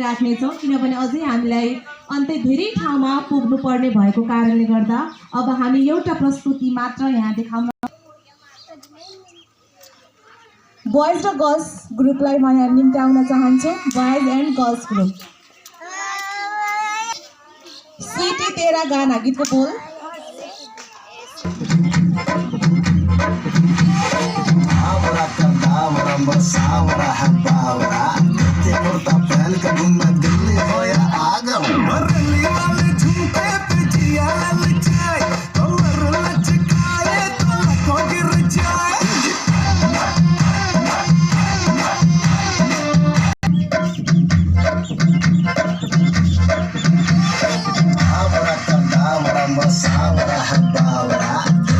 राख्नेछौँ किनभने अझै हामीलाई अन्त्य धेरै ठाउँमा पुग्नु पर्ने भएको कारणले गर्दा अब हामी एउटा प्रस्तुति मात्र यहाँ देखाउन बॉयज र गर्ल्स ग्रुपलाई म यहाँ निम्त्याउन चाहन्छु। Boys and girls group sweety तेरा गाना गीतको बोल Sabra,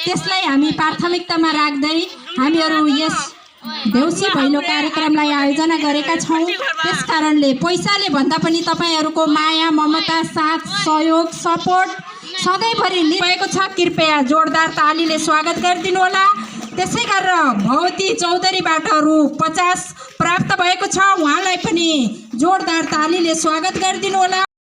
त्यसलाई हामी प्राथमिकतामा राख्दै हामीहरू यस देउसी भैलो कार्यक्रमलाई आयोजना गरेका छौँ। त्यसकारणले पैसाले भन्दा पनि तपाईँहरूको माया ममता साथ सहयोग सपोर्ट सधैँभरि भएको छ। कृपया जोरदार तालीले स्वागत गरिदिनु होला। त्यसै गरेर भगवती चौधरीबाट रु 50 प्राप्त भएको छ, उहाँलाई पनि जोरदार तालीले स्वागत गरिदिनु होला।